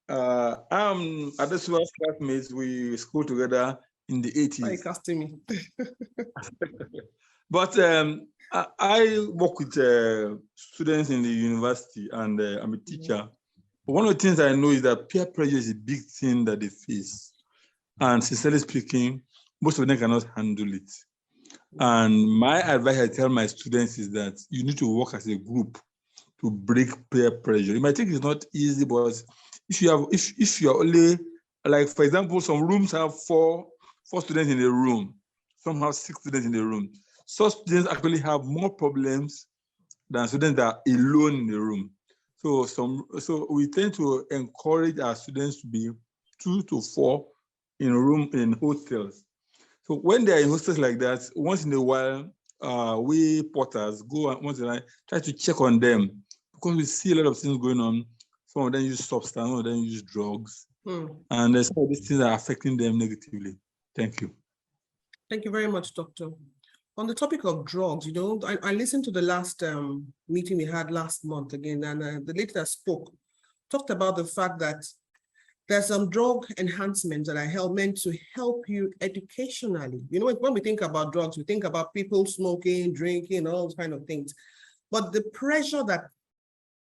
I'm Adesiwa's classmates. We school together in the 80s. Why are you casting me? But I work with students in the university, and I'm a teacher. But one of the things I know is that peer pressure is a big thing that they face. And sincerely speaking, most of them cannot handle it. And my advice I tell my students is that you need to work as a group to break peer pressure. You might think it's not easy, but if you are only, like for example, some rooms have four students in a room, some have 6 students in the room. Such students actually have more problems than students that are alone in the room. So we tend to encourage our students to be 2 to 4 in a room in hostels. So when they're in hostels like that, once in a while, we porters go and once in a while try to check on them, because we see a lot of things going on. Some of them use substance, some of them use drugs, and some of these things are affecting them negatively. Thank you. Thank you very much, Doctor. On the topic of drugs, I listened to the last meeting we had last month again, and the lady that spoke talked about the fact that there's some drug enhancements that are meant to help you educationally. When we think about drugs, we think about people smoking, drinking, all those kind of things. But the pressure that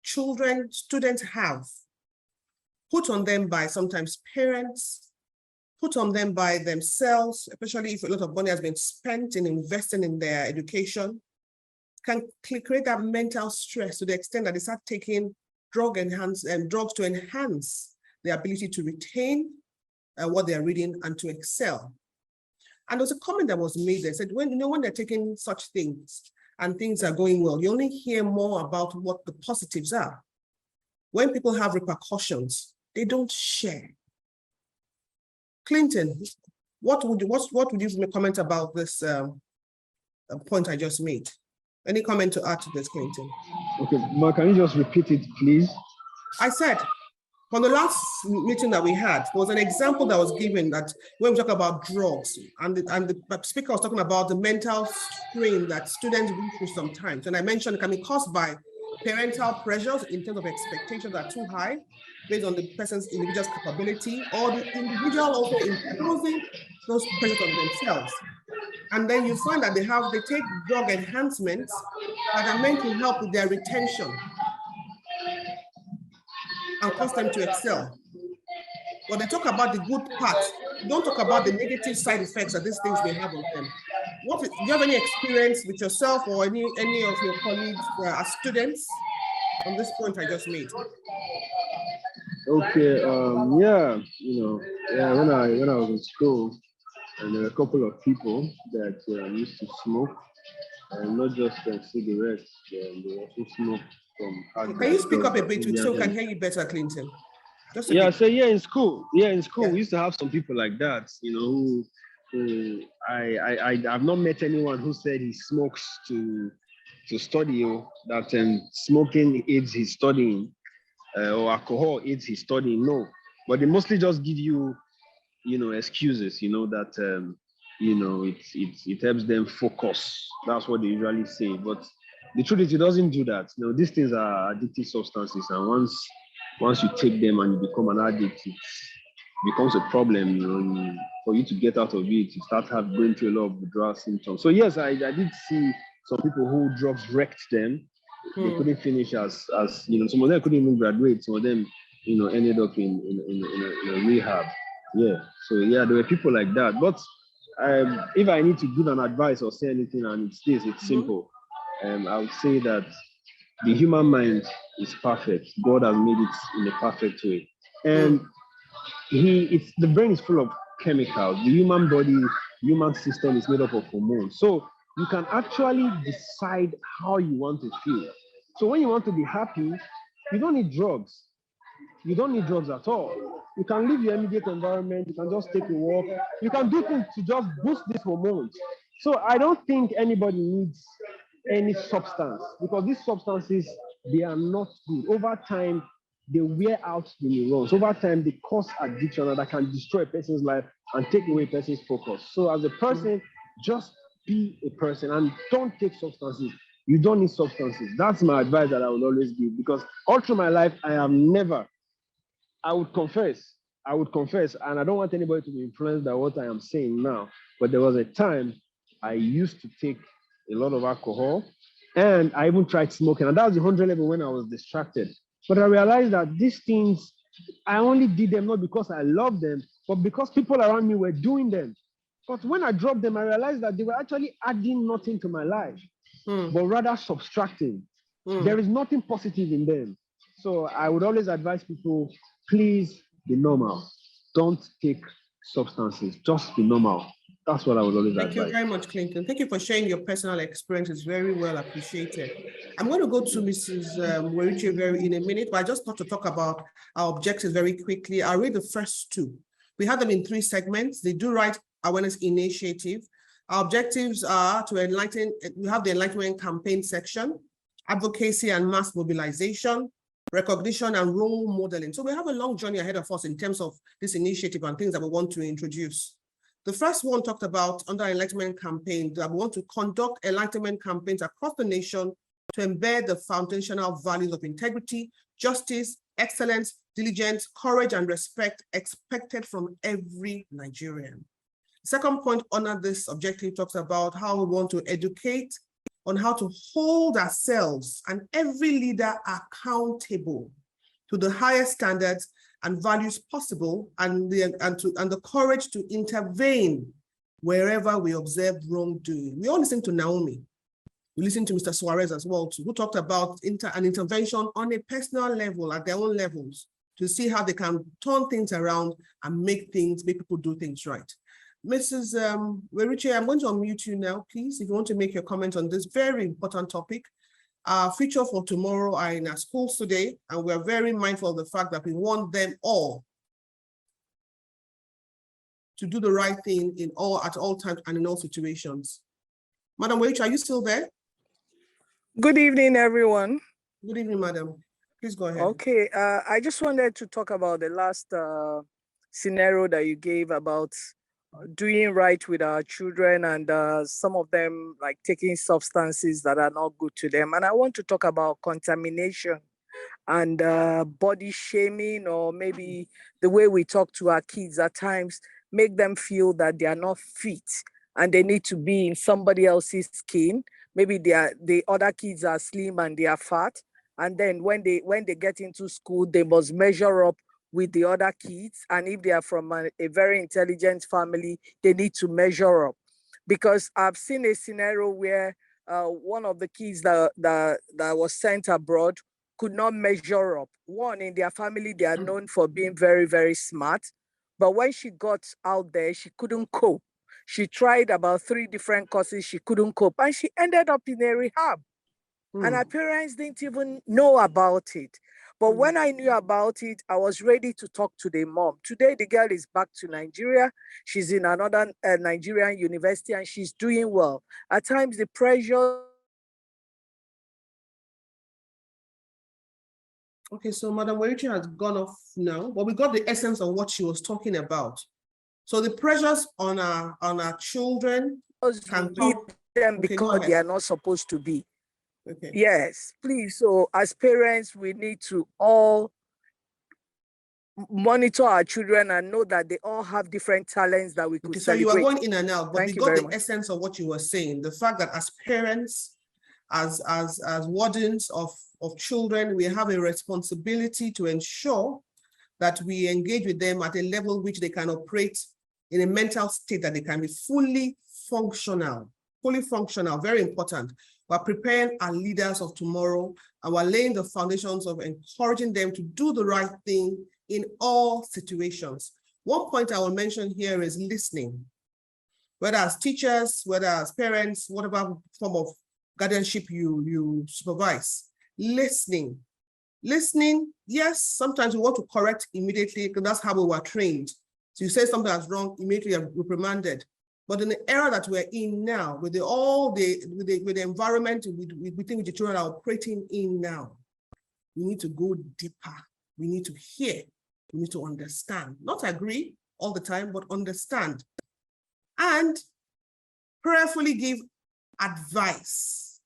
students have put on them by sometimes parents, put on them by themselves, especially if a lot of money has been spent in investing in their education, can create that mental stress to the extent that they start taking drugs to enhance their ability to retain what they're reading and to excel. And there was a comment that was made that said, when they're taking such things and things are going well, you only hear more about what the positives are. When people have repercussions, they don't share. Clinton, what would you comment about this point I just made? Any comment to add to this, Clinton? Okay, Mark, can you just repeat it, please? I said, from the last meeting that we had, there was an example that was given that when we talk about drugs, and the speaker was talking about the mental strain that students go through sometimes. And I mentioned it can be caused by parental pressures in terms of expectations that are too high based on the person's individual's capability, or the individual also imposing those pressures on themselves. And then you find that they take drug enhancements that are meant to help with their retention and cause them to excel. But they talk about the good parts. Don't talk about the negative side effects that these things may have on them. Do you have any experience with yourself or any of your colleagues as students on this point I just made? Okay, when I was in school, and there were a couple of people that used to smoke, and not just cigarettes, they also smoke from. Can you speak up a bit so we can hear you better, Clinton? In school, we used to have some people like that, who I've not met anyone who said he smokes to study, that smoking aids his studying, or alcohol aids his studying. No, but they mostly just give you, excuses, that it helps them focus. That's what they usually say. But the truth is, it doesn't do that. These things are addictive substances, and once you take them and you become an addict, it becomes a problem. For you to get out of it, you start going through a lot of withdrawal symptoms. So yes, I did see some people who drugs wrecked them. They couldn't finish as some of them couldn't even graduate. Some of them, ended up in a rehab. Yeah. So yeah, there were people like that. But if I need to give an advice or say anything, and it's simple. I would say that the human mind is perfect. God has made it in a perfect way. And the brain is full of chemicals. The human body, human system is made up of hormones. So you can actually decide how you want to feel. So when you want to be happy, you don't need drugs. You don't need drugs at all. You can leave your immediate environment. You can just take a walk. You can do things to just boost these hormones. So I don't think anybody needs any substance, because these substances, they are not good. Over time, they wear out the neurons. Over time, they cause addiction that can destroy a person's life and take away a person's focus. So as a person, just be a person and don't take substances. You don't need substances. That's my advice that I would always give, because all through my life, I would confess, and I don't want anybody to be influenced by what I am saying now, but there was a time I used to take a lot of alcohol, and I even tried smoking, and that was the 100 level when I was distracted. But I realized that these things, I only did them not because I love them, but because people around me were doing them. But when I dropped them, I realized that they were actually adding nothing to my life, but rather subtracting. There is nothing positive in them. So I would always advise people, please be normal. Don't take substances, just be normal. That's what I would always advise. Thank you very much, Clinton. Thank you for sharing your personal experiences. Very well appreciated. I'm going to go to Mrs. Weriche in a minute, but I just want to talk about our objectives very quickly. I'll read the first two. We have them in 3 segments. The Do Right Awareness Initiative. Our objectives are to enlighten, we have the Enlightenment Campaign section, advocacy and mass mobilization, recognition and role modeling. So we have a long journey ahead of us in terms of this initiative and things that we want to introduce. The first one talked about under Enlightenment Campaign that we want to conduct Enlightenment campaigns across the nation to embed the foundational values of integrity, justice, excellence, diligence, courage, and respect expected from every Nigerian. Second point under this objective talks about how we want to educate on how to hold ourselves and every leader accountable to the highest standards and values possible, and the courage to intervene wherever we observe wrongdoing. We all listen to Naomi. We listen to Mr. Suarez as well, too, who talked about an intervention on a personal level at their own levels to see how they can turn things around and make people do things right. Mrs. Weriche, I'm going to unmute you now, please, if you want to make your comment on this very important topic. Our future for tomorrow are in our schools today, and we're very mindful of the fact that we want them all to do the right thing at all times and in all situations. Madam Weriche, are you still there? Good evening, everyone. Good evening, madam. Please go ahead. Okay, I just wanted to talk about the last scenario that you gave about doing right with our children and some of them like taking substances that are not good to them. And I want to talk about contamination and body shaming, or maybe the way we talk to our kids at times make them feel that they are not fit and they need to be in somebody else's skin. Maybe the other kids are slim and they are fat. And then when they get into school, they must measure up with the other kids. And if they are from a very intelligent family, they need to measure up. Because I've seen a scenario where one of the kids that was sent abroad could not measure up. One, in their family, they are known for being very, very smart. But when she got out there, she couldn't cope. She tried about 3 different courses, she couldn't cope. And she ended up in a rehab. And her parents didn't even know about it. But when I knew about it, I was ready to talk to the mom. Today, the girl is back to Nigeria. She's in another Nigerian university and she's doing well. At times, the pressure. Okay, so Madam Weriche has gone off now, but we got the essence of what she was talking about. So the pressures on our children can keep them because they are not supposed to be. Okay. Yes, please. So as parents, we need to all monitor our children and know that they all have different talents that we could celebrate. So you are going in and out, but we got the essence of what you were saying. The fact that as parents, as wardens of children, we have a responsibility to ensure that we engage with them at a level which they can operate in a mental state that they can be fully functional, very important. We're preparing our leaders of tomorrow, and we're laying the foundations of encouraging them to do the right thing in all situations. One point I will mention here is listening. Whether as teachers, whether as parents, whatever form of guardianship you supervise, listening. Listening, yes, sometimes we want to correct immediately because that's how we were trained. So you say something that's wrong, immediately reprimanded. But in the era that we're in now, with the environment within which the children are operating in now, we need to go deeper. We need to hear. We need to understand. Not agree all the time, but understand. And prayerfully give advice.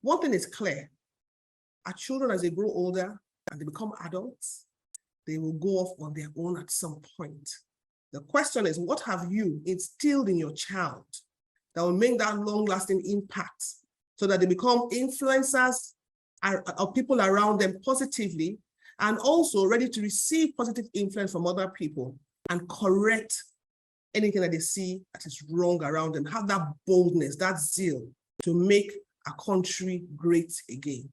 One thing is clear. Our children, as they grow older and they become adults, they will go off on their own at some point. The question is, what have you instilled in your child that will make that long-lasting impact so that they become influencers of people around them positively and also ready to receive positive influence from other people and correct anything that they see that is wrong around them. Have that boldness, that zeal to make a country great again.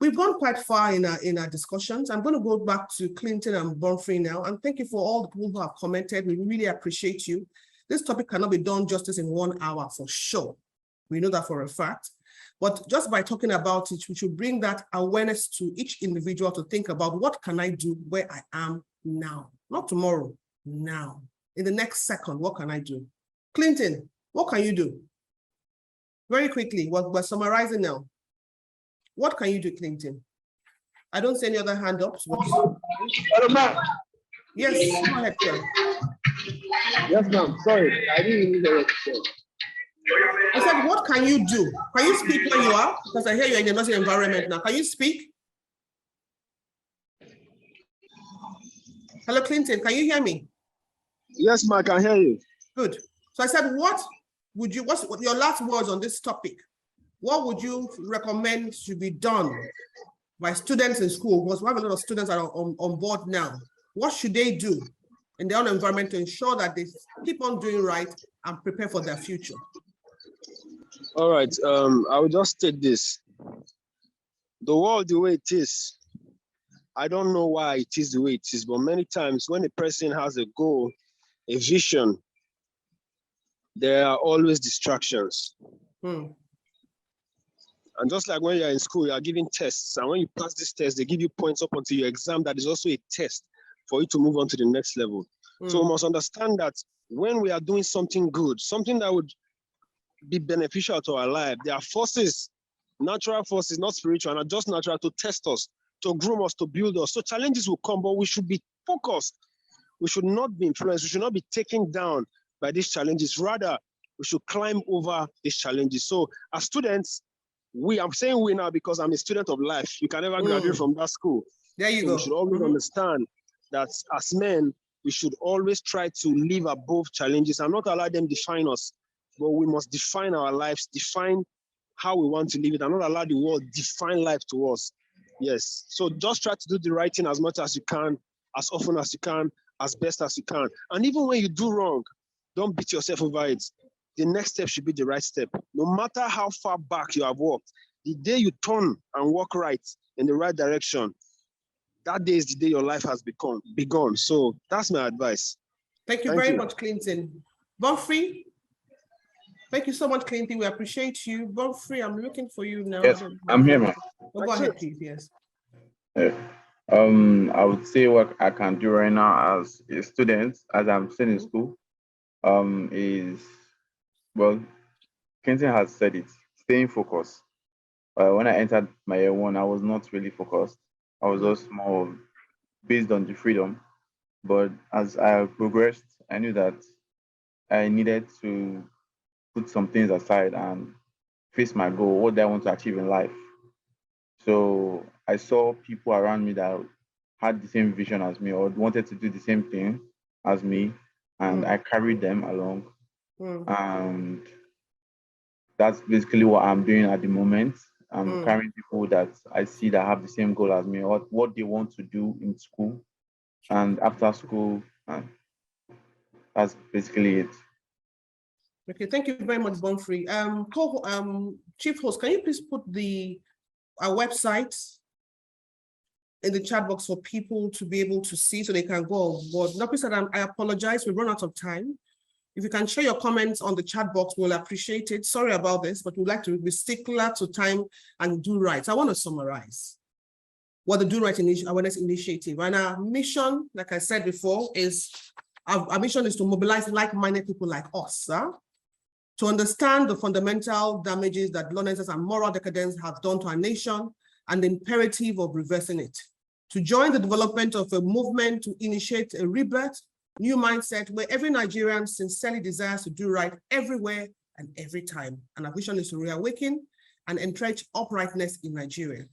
We've gone quite far in our discussions. I'm going to go back to Clinton and Bonifrey now, and thank you for all the people who have commented. We really appreciate you. This topic cannot be done justice in 1 hour for sure. We know that for a fact. But just by talking about it, we should bring that awareness to each individual to think about what can I do where I am now, not tomorrow, now. In the next second, what can I do? Clinton, what can you do? Very quickly, we're summarizing now. What can you do, Clinton? I don't see any other hand ups. Yes, go ahead, sir. Yes, ma'am. Sorry, I didn't even hear what you said. I said, what can you do? Can you speak where you are? Because I hear you're in a nursing environment now. Can you speak? Hello, Clinton, can you hear me? Yes, ma'am, I can hear you. Good. So I said, what's your last words on this topic? What would you recommend should be done by students in school? Because we have a lot of students that are on board now. What should they do in their own environment to ensure that they keep on doing right and prepare for their future? All right, I will just state this. The world the way it is, I don't know why it is the way it is, but many times when a person has a goal, a vision, there are always distractions. And just like when you're in school, you are giving tests, and when you pass this test, they give you points up until your exam. That is also a test for you to move on to the next level. So we must understand that when we are doing something good, something that would be beneficial to our life, there are forces, natural forces, not spiritual, and are just natural to test us, to groom us, to build us. So challenges will come, but we should be focused. We should not be influenced. We should not be taken down by these challenges. Rather, we should climb over these challenges. So as students, I'm saying we now because I'm a student of life. You can never graduate from that school. There you So go. we should always understand that as men, we should always try to live above challenges and not allow them define us. But we must define our lives, define how we want to live it, and not allow the world define life to us. Yes. So just try to do the right thing as much as you can, as often as you can, as best as you can. And even when you do wrong, don't beat yourself over it. The next step should be the right step. No matter how far back you have walked, the day you turn and walk right in the right direction, that day is the day your life has begun. So that's my advice. Thank you very much, Clinton. Bonifrey, thank you so much, Clinton. We appreciate you. Bonifrey, I'm looking for you now. Yes, I'm here, ma'am. Oh, go ahead, please. Yes. I would say what I can do right now as a student, as I'm still in school, is, well, Clinton has said it, staying focused. When I entered my year one, I was not really focused. I was just more based on the freedom. But as I progressed, I knew that I needed to put some things aside and face my goal, what do I want to achieve in life. So I saw people around me that had the same vision as me or wanted to do the same thing as me, and I carried them along. And that's basically what I'm doing at the moment. I'm carrying people that I see that have the same goal as me, or what they want to do in school and after school. And that's basically it. Okay, thank you very much, Bonifrey. Chief host, can you please put our website in the chat box for people to be able to see so they can go on board? Naomi said, I apologize, we've run out of time. If you can share your comments on the chat box, we'll appreciate it. Sorry about this, but we'd like to be stickler to time and do right. So I want to summarize what the Do Right Awareness Initiative. And our mission, like I said before, is our mission is to mobilize like-minded people like us to understand the fundamental damages that lawlessness and moral decadence have done to our nation and the imperative of reversing it. To join the development of a movement to initiate a rebirth, new mindset where every Nigerian sincerely desires to do right everywhere and every time. And our vision is to reawaken and entrench uprightness in Nigeria.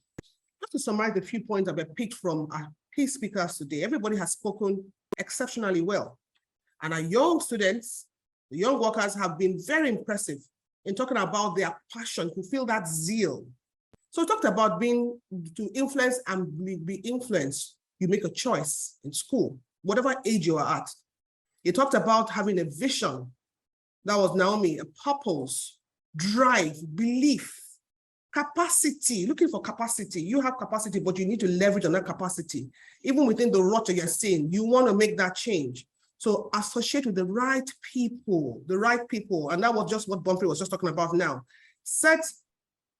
Just to summarize the few points that were picked from our key speakers today, everybody has spoken exceptionally well. And our young students, the young workers have been very impressive in talking about their passion, to feel that zeal So we talked about to influence and be influenced. You make a choice in school, whatever age you are at. He talked about having a vision. That was Naomi, a purpose, drive, belief, capacity, looking for capacity. You have capacity, but you need to leverage on that capacity. Even within the rut you're seeing, you want to make that change. So associate with the right people. And that was just what Bonifrey was just talking about now. Set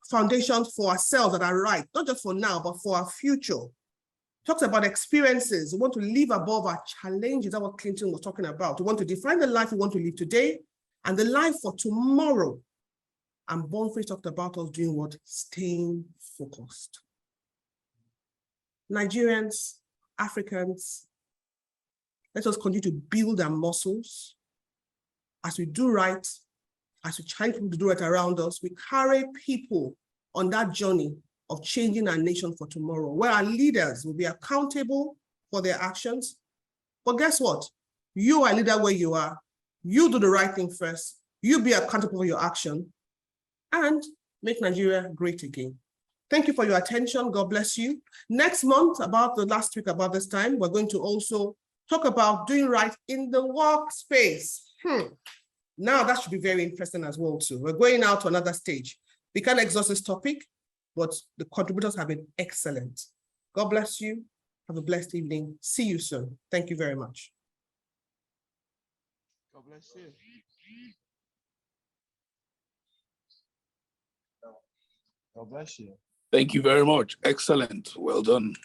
foundations for ourselves that are right, not just for now, but for our future. Talks about experiences. We want to live above our challenges. That's what Clinton was talking about. We want to define the life we want to live today and the life for tomorrow. And Bonifrey talked about us doing what? Staying focused. Nigerians, Africans, let us continue to build our muscles. As we do right, as we challenge people to do right around us, we carry people on that journey of changing our nation for tomorrow, where our leaders will be accountable for their actions. But guess what? You are a leader where you are. You do the right thing first. You be accountable for your action and make Nigeria great again. Thank you for your attention. God bless you. Next month, about the last week about this time, we're going to also talk about doing right in the workspace. Now that should be very interesting as well too. We're going out to another stage. We can't exhaust this topic, but the contributors have been excellent. God bless you. Have a blessed evening. See you soon. Thank you very much. God bless you. God bless you. Thank you very much. Excellent. Well done.